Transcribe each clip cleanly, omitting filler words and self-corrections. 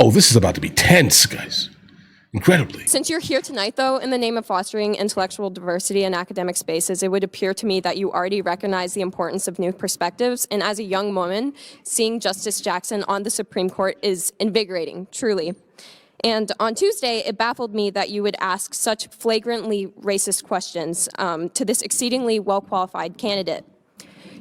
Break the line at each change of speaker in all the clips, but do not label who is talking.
Oh, this is about to be tense, guys. Incredibly.
Since you're here tonight, though, in the name of fostering intellectual diversity in academic spaces, it would appear to me that you already recognize the importance of new perspectives. And as a young woman, seeing Justice Jackson on the Supreme Court is invigorating, truly. And on Tuesday, it baffled me that you would ask such flagrantly racist questions to this exceedingly well-qualified candidate.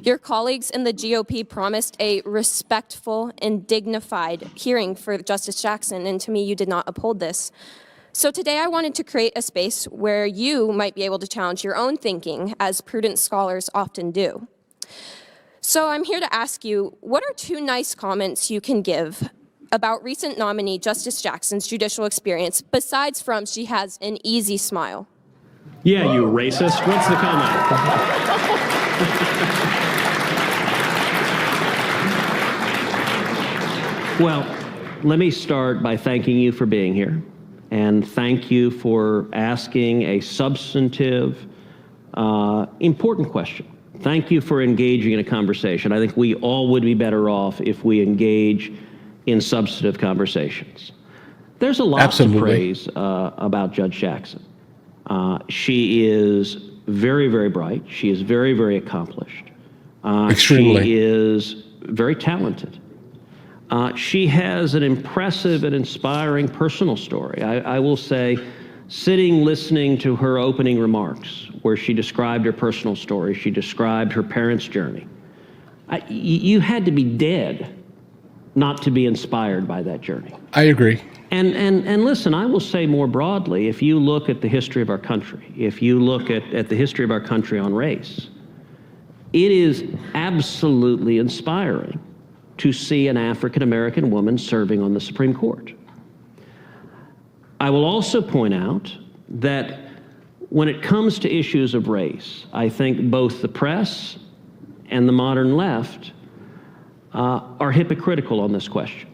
Your colleagues in the GOP promised a respectful and dignified hearing for Justice Jackson, and to me, you did not uphold this. So today I wanted to create a space where you might be able to challenge your own thinking, as prudent scholars often do. So I'm here to ask you, what are two nice comments you can give about recent nominee Justice Jackson's judicial experience, besides from she has an easy smile?
Yeah, you racist. What's the comment? Well, let me start by thanking you for being here, and thank you for asking a substantive, important question. Thank you for engaging in a conversation. I think we all would be better off if we engage in substantive conversations. There's a lot to praise about Judge Jackson. She is very, very bright. She is very, very accomplished.
Extremely.
She is very talented. She has an impressive and inspiring personal story. I will say, sitting listening to her opening remarks, where she described her personal story, she described her parents' journey. You had to be dead not to be inspired by that journey.
I agree.
And listen, I will say more broadly, if you look at the history of our country, if you look at the history of our country on race, it is absolutely inspiring to see an African-American woman serving on the Supreme Court. I will also point out that when it comes to issues of race, I think both the press and the modern left are hypocritical on this question.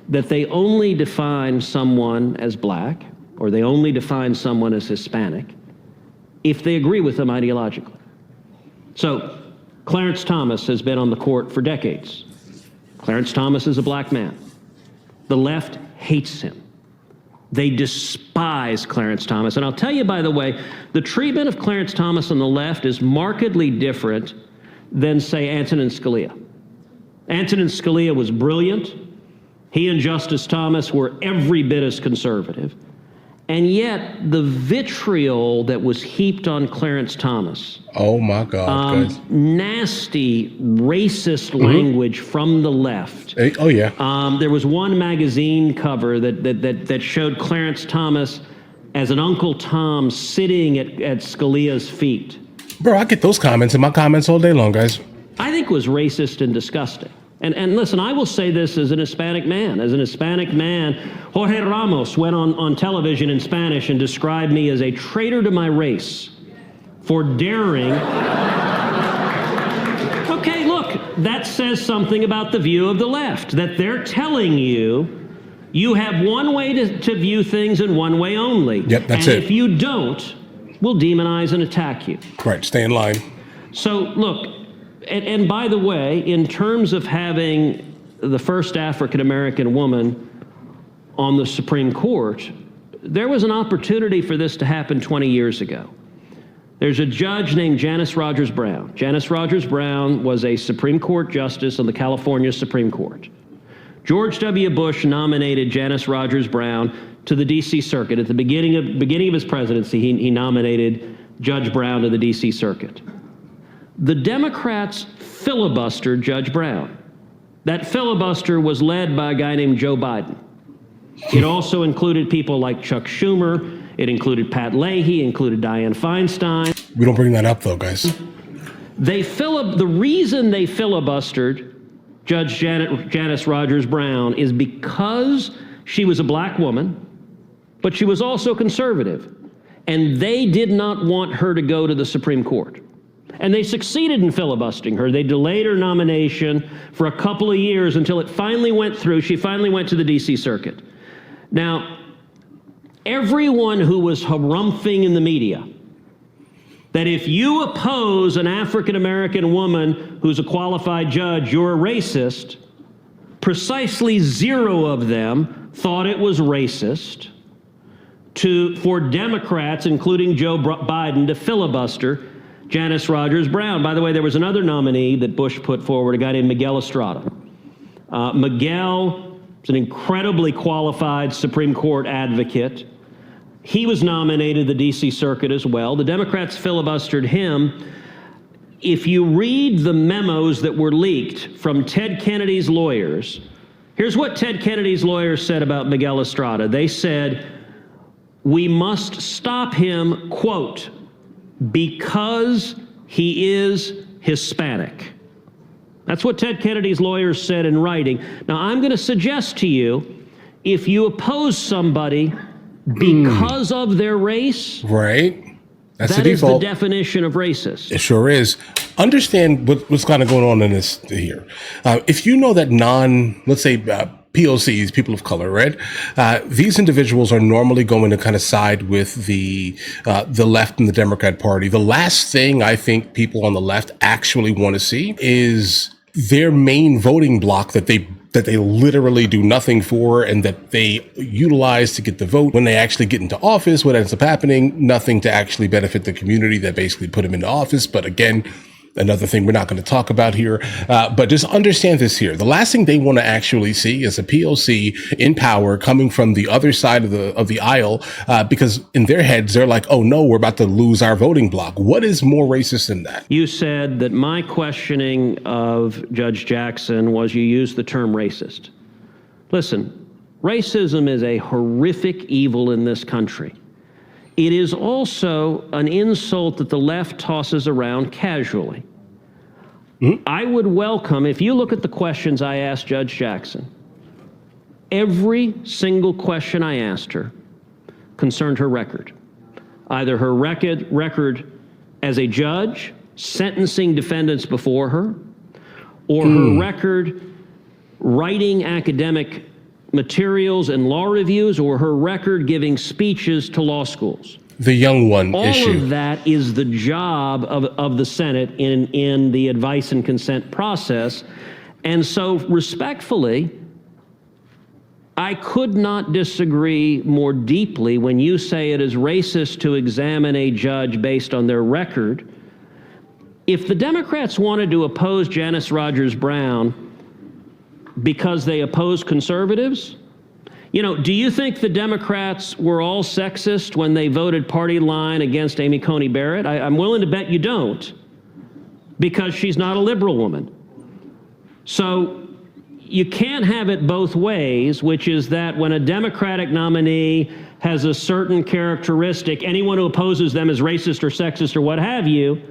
That they only define someone as black, or they only define someone as Hispanic, if they agree with them ideologically. So, Clarence Thomas has been on the court for decades. Clarence Thomas is a black man. The left hates him. They despise Clarence Thomas. And I'll tell you, by the way, the treatment of Clarence Thomas on the left is markedly different than, say, Antonin Scalia. Antonin Scalia was brilliant. He and Justice Thomas were every bit as conservative. And yet, the vitriol that was heaped on Clarence Thomas.
Oh my God, guys.
Nasty, racist language from the left.
Oh yeah.
There was one magazine cover that showed Clarence Thomas as an Uncle Tom sitting at Scalia's feet.
Bro, I get those comments in my comments all day long, guys.
I think was racist and disgusting. And listen, I will say this as an Hispanic man. As an Hispanic man, Jorge Ramos went on television in Spanish and described me as a traitor to my race for daring. Okay, look, that says something about the view of the left, that they're telling you you have one way to view things and one way only.
Yep, that's it.
And if you don't, we'll demonize and attack you.
Right, stay in line.
So, look, and by the way, in terms of having the first African-American woman on the Supreme Court, there was an opportunity for this to happen 20 years ago. There's a judge named Janice Rogers Brown. Janice Rogers Brown was a Supreme Court justice on the California Supreme Court. George W. Bush nominated Janice Rogers Brown to the D.C. Circuit. At the beginning of his presidency, he nominated Judge Brown to the D.C. Circuit. The Democrats filibustered Judge Brown. That filibuster was led by a guy named Joe Biden. It also included people like Chuck Schumer. It included Pat Leahy, included Dianne Feinstein.
We don't bring that up, though, guys.
The reason they filibustered Judge Janice Rogers Brown is because she was a black woman, but she was also conservative. And they did not want her to go to the Supreme Court. And they succeeded in filibustering her. They delayed her nomination for a couple of years until it finally went through. She finally went to the D.C. Circuit. Now, everyone who was harumphing in the media that if you oppose an African-American woman who's a qualified judge, you're a racist, precisely 0 of them thought it was racist for Democrats, including Joe Biden, to filibuster Janice Rogers Brown. By the way, there was another nominee that Bush put forward, a guy named Miguel Estrada. Miguel is an incredibly qualified Supreme Court advocate. He was nominated to the D.C. Circuit as well. The Democrats filibustered him. If you read the memos that were leaked from Ted Kennedy's lawyers, here's what Ted Kennedy's lawyers said about Miguel Estrada. They said, we must stop him, quote, because he is Hispanic. That's what Ted Kennedy's lawyers said in writing. Now, I'm going to suggest to you, if you oppose somebody because of their race,
right? That's
that
the
is the
default.
definition of racist.
It sure is. Understand what's kind of going on in this here. If you know that let's say POCs, people of color, right? These individuals are normally going to kind of side with the left and the Democrat Party. The last thing I think people on the left actually want to see is their main voting block that they literally do nothing for and that they utilize to get the vote. When they actually get into office, what ends up happening, nothing to actually benefit the community that basically put them into office. But again, another thing we're not going to talk about here, but just understand this here. The last thing they want to actually see is a POC in power coming from the other side of the aisle, because in their heads, they're like, oh no, we're about to lose our voting block. What is more racist than that?
You said that my questioning of Judge Jackson was you used the term racist. Listen, racism is a horrific evil in this country. It is also an insult that the left tosses around casually. I would welcome, if you look at the questions I asked Judge Jackson, every single question I asked her concerned her record. Either her record as a judge, sentencing defendants before her, or her record writing academic materials and law reviews, or her record giving speeches to law schools.
The young one issue.
All of that is the job of the Senate in the advice and consent process. And so respectfully, I could not disagree more deeply when you say it is racist to examine a judge based on their record. If the Democrats wanted to oppose Janice Rogers Brown because they oppose conservatives, do you think the Democrats were all sexist when they voted party line against Amy Coney Barrett? I'm willing to bet you don't, because she's not a liberal woman. So you can't have it both ways, which is that when a Democratic nominee has a certain characteristic, anyone who opposes them is racist or sexist or what have you.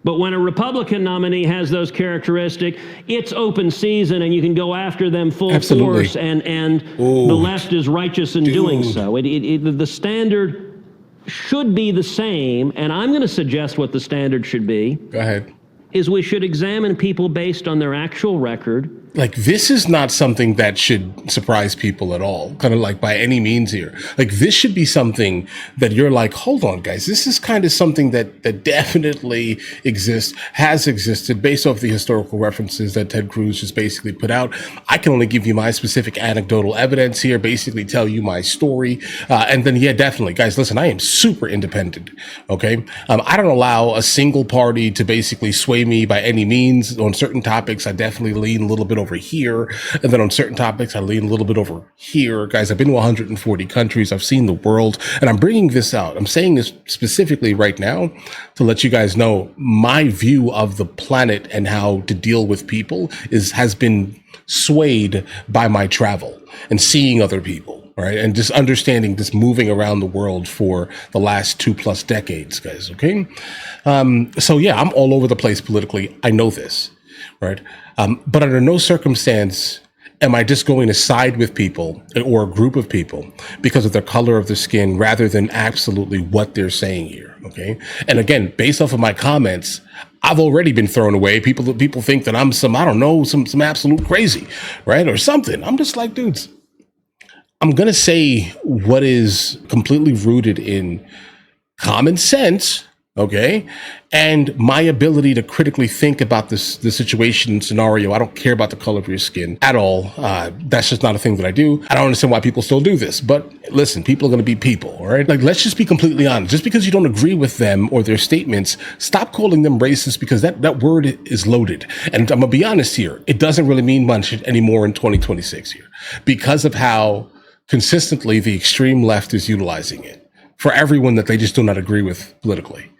But when a Republican nominee has those characteristics, it's open season and you can go after them full force, and the left is righteous in doing so. The standard should be the same, and I'm going to suggest what the standard should be.
Go ahead.
Is we should examine people based on their actual record.
Like, this is not something that should surprise people at all, kind of like by any means here. Like, this should be something that you're like, hold on, guys, this is kind of something that definitely exists, has existed based off the historical references that Ted Cruz just basically put out. I can only give you my specific anecdotal evidence here, basically tell you my story. And then, yeah, definitely, guys, listen, I am super independent, okay? I don't allow a single party to basically sway me by any means. On certain topics, I definitely lean a little bit over here, and then on certain topics I lean a little bit over here. Guys, I've been to 140 countries, I've seen the world, and I'm bringing this out. I'm saying this specifically right now to let you guys know my view of the planet and how to deal with people has been swayed by my travel and seeing other people, right? And just understanding this moving around the world for the last 2+ decades, guys, okay? So yeah, I'm all over the place politically. I know this, right? But under no circumstance am I just going to side with people or a group of people because of the color of their skin rather than absolutely what they're saying here, okay? And again, based off of my comments, I've already been thrown away. People think that I'm some absolute crazy, right? Or something. I'm just like, dudes, I'm going to say what is completely rooted in common sense, Okay. And my ability to critically think about the situation and scenario. I don't care about the color of your skin at all. That's just not a thing that I do. I don't understand why people still do this, but listen, people are going to be people. All right. Like, let's just be completely honest. Just because you don't agree with them or their statements, stop calling them racist, because that word is loaded. And I'm going to be honest here. It doesn't really mean much anymore in 2026 here because of how consistently the extreme left is utilizing it for everyone that they just do not agree with politically.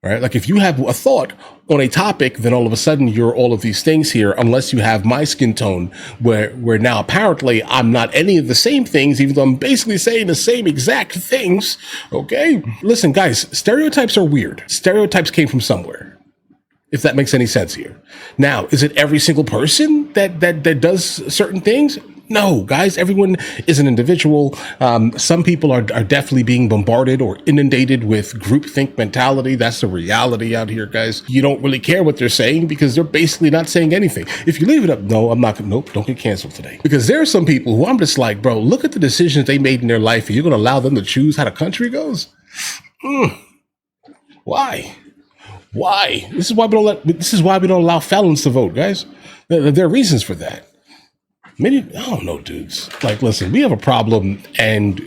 Right? Like, if you have a thought on a topic, then all of a sudden you're all of these things here, unless you have my skin tone, where now apparently I'm not any of the same things, even though I'm basically saying the same exact things. Okay? Listen, guys, stereotypes are weird. Stereotypes came from somewhere, if that makes any sense here. Now, is it every single person that does certain things? No, guys, everyone is an individual. Some people are definitely being bombarded or inundated with groupthink mentality. That's the reality out here, guys. You don't really care what they're saying because they're basically not saying anything. If you leave it up, no, I'm not. Nope, don't get canceled today. Because there are some people who I'm just like, bro, look at the decisions they made in their life, and you're going to allow them to choose how the country goes? Why? Why? This is why we don't allow felons to vote, guys. There are reasons for that. Maybe, I don't know, dudes. Like, listen, we have a problem, and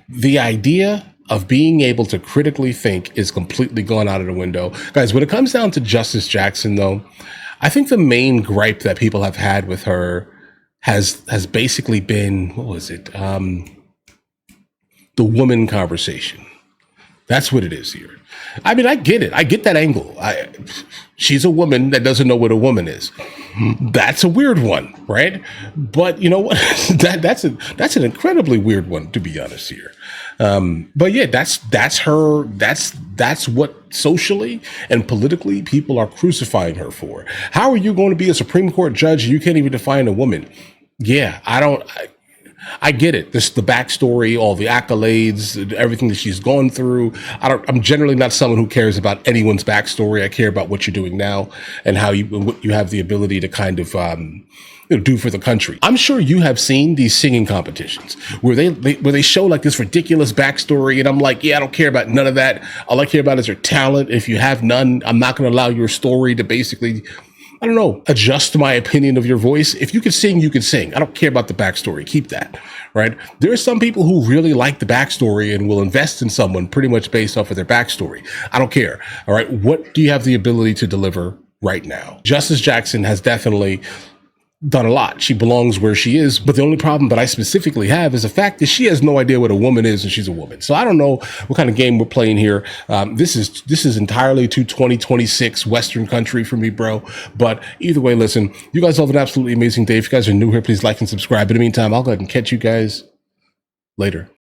the idea of being able to critically think is completely gone out of the window. Guys, when it comes down to Justice Jackson, though, I think the main gripe that people have had with her has basically been, what was it? The woman conversation. That's what it is here. I mean, I get it. I get that angle. She's a woman that doesn't know what a woman is. That's a weird one, right? But you know what? that's an incredibly weird one, to be honest here. But yeah, that's her. That's what socially and politically people are crucifying her for. How are you going to be a Supreme Court judge and you can't even define a woman? Yeah, I get it. This, the backstory, all the accolades, everything that she's gone through. I'm generally not someone who cares about anyone's backstory. I care about what you're doing now and what you have the ability to kind of do for the country. I'm sure you have seen these singing competitions where they show like this ridiculous backstory, and I'm like, yeah, I don't care about none of that. All I care about is your talent. If you have none, I'm not going to allow your story to basically, I don't know, adjust my opinion of your voice. If you can sing, you can sing. I don't care about the backstory. Keep that, right? There are some people who really like the backstory and will invest in someone pretty much based off of their backstory. I don't care. All right. What do you have the ability to deliver right now? Justice Jackson has definitely done a lot. She belongs where she is. But the only problem that I specifically have is the fact that she has no idea what a woman is, and she's a woman. So I don't know what kind of game we're playing here. This is entirely to 2026 Western country for me, bro. But either way, listen, you guys have an absolutely amazing day. If you guys are new here, please like and subscribe. In the meantime, I'll go ahead and catch you guys later.